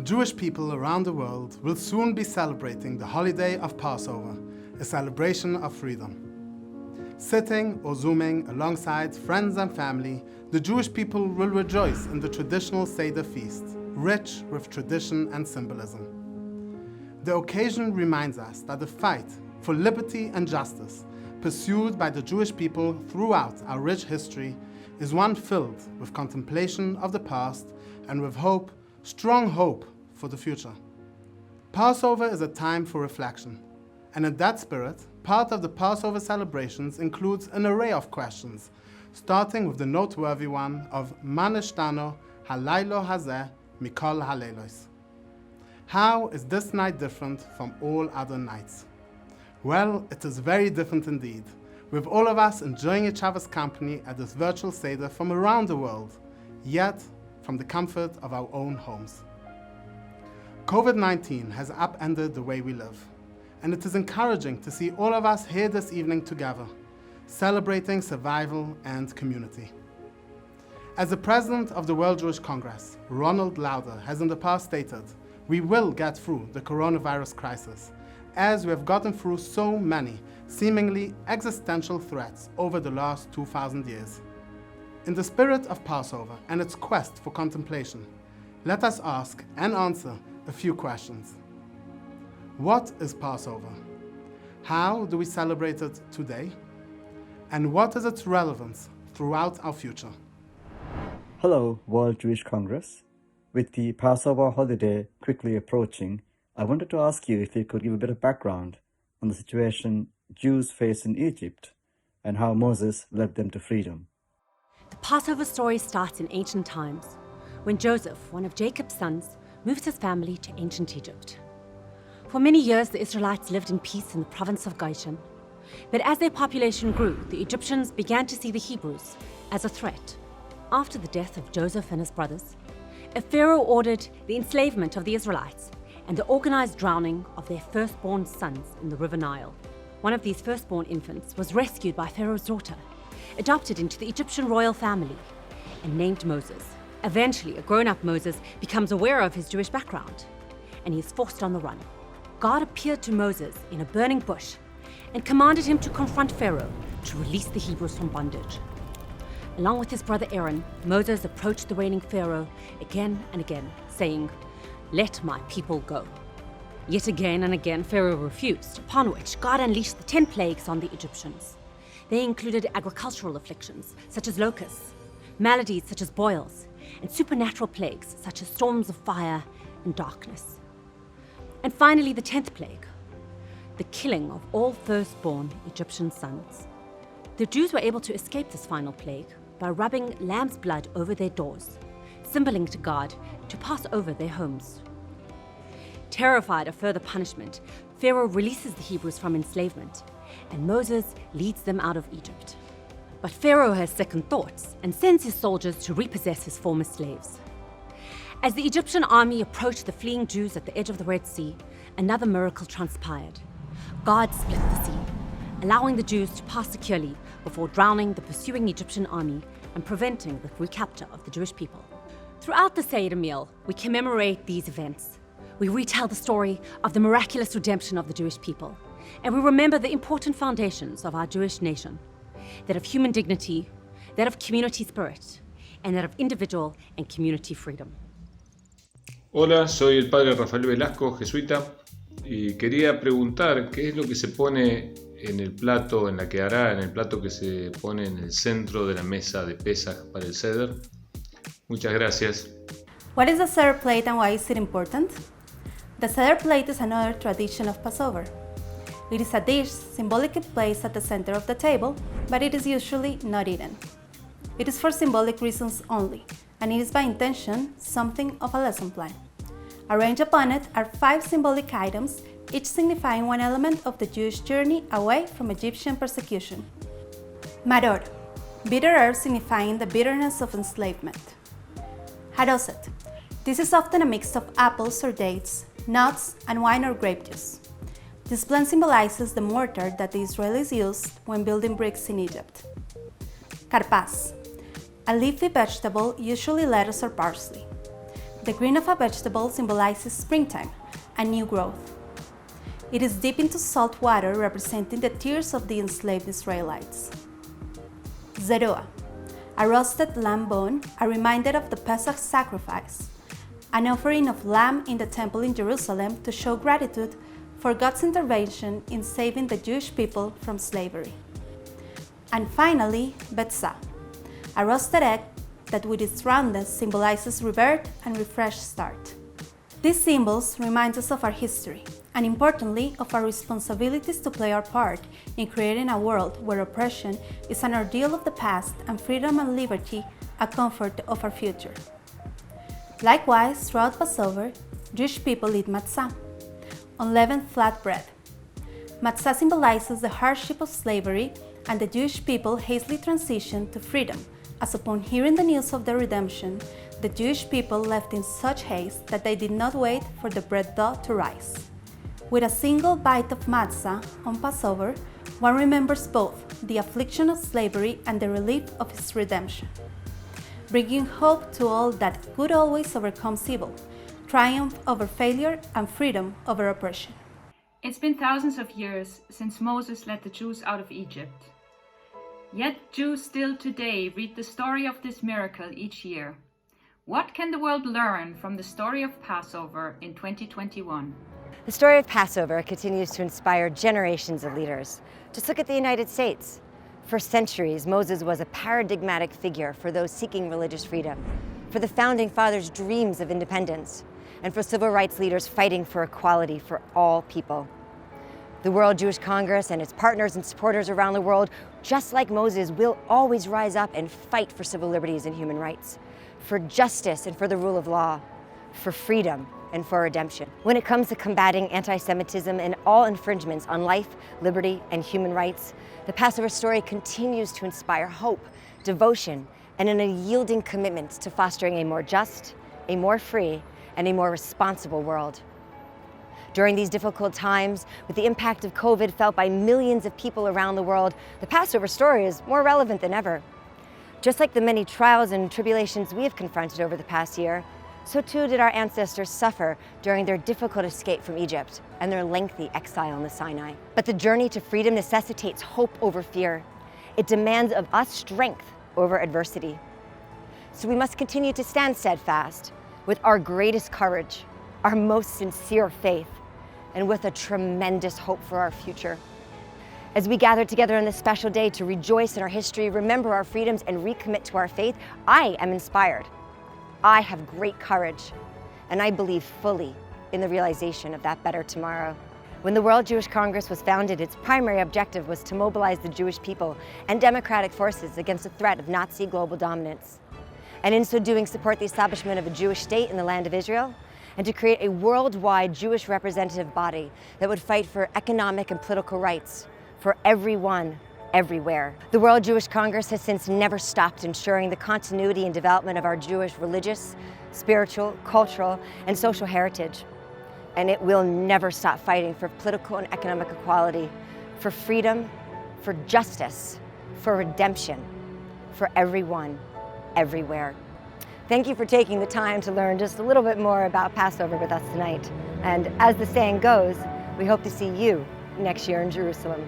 Jewish people around the world will soon be celebrating the holiday of Passover, a celebration of freedom. Sitting or Zooming alongside friends and family, the Jewish people will rejoice in the traditional Seder feast, rich with tradition and symbolism. The occasion reminds us that the fight for liberty and justice pursued by the Jewish people throughout our rich history is one filled with contemplation of the past and with hope, strong hope for the future. Passover is a time for reflection, and in that spirit, part of the Passover celebrations includes an array of questions, starting with the noteworthy one of Ma nishtano halaylo hazeh mikol halaylos. How is this night different from all other nights? Well, it is very different indeed, with all of us enjoying each other's company at this virtual Seder from around the world, yet from the comfort of our own homes. COVID-19 has upended the way we live, and it is encouraging to see all of us here this evening together, celebrating survival and community. As the president of the World Jewish Congress, Ronald Lauder, has in the past stated, we will get through the coronavirus crisis, as we have gotten through so many seemingly existential threats over the last 2,000 years. In the spirit of Passover and its quest for contemplation, let us ask and answer a few questions. What is Passover? How do we celebrate it today? And what is its relevance throughout our future? Hello, World Jewish Congress. With the Passover holiday quickly approaching, I wanted to ask you if you could give a bit of background on the situation Jews face in Egypt and how Moses led them to freedom. The Passover story starts in ancient times, when Joseph, one of Jacob's sons, moves his family to ancient Egypt. For many years, the Israelites lived in peace in the province of Goshen. But as their population grew, the Egyptians began to see the Hebrews as a threat. After the death of Joseph and his brothers, a pharaoh ordered the enslavement of the Israelites and the organized drowning of their firstborn sons in the river Nile. One of these firstborn infants was rescued by Pharaoh's daughter, adopted into the Egyptian royal family, and named Moses. Eventually, a grown-up Moses becomes aware of his Jewish background, and he is forced on the run. God appeared to Moses in a burning bush and commanded him to confront Pharaoh to release the Hebrews from bondage. Along with his brother Aaron, Moses approached the reigning Pharaoh again and again, saying, "Let my people go." Yet again and again, Pharaoh refused, upon which God unleashed the 10 plagues on the Egyptians. They included agricultural afflictions, such as locusts, maladies such as boils, and supernatural plagues, such as storms of fire and darkness. And finally, the 10th plague, the killing of all firstborn Egyptian sons. The Jews were able to escape this final plague by rubbing lamb's blood over their doors, symboling to God to pass over their homes. Terrified of further punishment, Pharaoh releases the Hebrews from enslavement, and Moses leads them out of Egypt. But Pharaoh has second thoughts and sends his soldiers to repossess his former slaves. As the Egyptian army approached the fleeing Jews at the edge of the Red Sea, another miracle transpired. God split the sea, allowing the Jews to pass securely before drowning the pursuing Egyptian army and preventing the recapture of the Jewish people. Throughout the Seder meal, we commemorate these events. We retell the story of the miraculous redemption of the Jewish people, and we remember the important foundations of our Jewish nation, that of human dignity, that of community spirit, and that of individual and community freedom. Hola, soy el padre Rafael Velasco, jesuita, y quería preguntar qué es lo que se pone en el plato, en la que hará, en el plato que se pone en el centro de la mesa de Pesaj para el Seder. Muchas gracias. What is the Seder plate and why is it important? The Seder plate is another tradition of Passover. It is a dish symbolically placed at the center of the table, but it is usually not eaten. It is for symbolic reasons only, and it is by intention something of a lesson plan. Arranged upon it are 5 symbolic items, each signifying one element of the Jewish journey away from Egyptian persecution. Maror, bitter herb signifying the bitterness of enslavement. Haroset, this is often a mix of apples or dates, nuts, and wine or grape juice. This blend symbolizes the mortar that the Israelis used when building bricks in Egypt. Karpas, a leafy vegetable, usually lettuce or parsley. The green of a vegetable symbolizes springtime and new growth. It is dipped into salt water, representing the tears of the enslaved Israelites. Zerua, a roasted lamb bone, a reminder of the Pesach sacrifice, an offering of lamb in the temple in Jerusalem to show gratitude for God's intervention in saving the Jewish people from slavery. And finally, Betzah, a roasted egg that with its roundness symbolizes rebirth and refreshed start. These symbols remind us of our history, and importantly, of our responsibilities to play our part in creating a world where oppression is an ordeal of the past and freedom and liberty a comfort of our future. Likewise, throughout Passover, Jewish people eat matzah, unleavened flat bread. Matzah symbolizes the hardship of slavery, and the Jewish people hastily transitioned to freedom, as upon hearing the news of their redemption, the Jewish people left in such haste that they did not wait for the bread dough to rise. With a single bite of matzah on Passover, one remembers both the affliction of slavery and the relief of its redemption, bringing hope to all that good always overcomes evil, triumph over failure, and freedom over oppression. It's been thousands of years since Moses led the Jews out of Egypt. Yet Jews still today read the story of this miracle each year. What can the world learn from the story of Passover in 2021? The story of Passover continues to inspire generations of leaders. Just look at the United States. For centuries, Moses was a paradigmatic figure for those seeking religious freedom, for the founding fathers' dreams of independence, and for civil rights leaders fighting for equality for all people. The World Jewish Congress and its partners and supporters around the world, just like Moses, will always rise up and fight for civil liberties and human rights, for justice and for the rule of law, for freedom and for redemption. When it comes to combating anti-Semitism and all infringements on life, liberty, and human rights, the Passover story continues to inspire hope, devotion, and an unyielding commitment to fostering a more just, a more free, and a more responsible world. During these difficult times, with the impact of COVID felt by millions of people around the world, the Passover story is more relevant than ever. Just like the many trials and tribulations we have confronted over the past year, so too did our ancestors suffer during their difficult escape from Egypt and their lengthy exile in the Sinai. But the journey to freedom necessitates hope over fear. It demands of us strength over adversity. So we must continue to stand steadfast with our greatest courage, our most sincere faith, and with a tremendous hope for our future. As we gather together on this special day to rejoice in our history, remember our freedoms, and recommit to our faith, I am inspired. I have great courage, and I believe fully in the realization of that better tomorrow. When the World Jewish Congress was founded, its primary objective was to mobilize the Jewish people and democratic forces against the threat of Nazi global dominance, and in so doing support the establishment of a Jewish state in the land of Israel, and to create a worldwide Jewish representative body that would fight for economic and political rights for everyone, everywhere. The World Jewish Congress has since never stopped ensuring the continuity and development of our Jewish religious, spiritual, cultural, and social heritage. And it will never stop fighting for political and economic equality, for freedom, for justice, for redemption, for everyone, everywhere. Thank you for taking the time to learn just a little bit more about Passover with us tonight. And as the saying goes, we hope to see you next year in Jerusalem.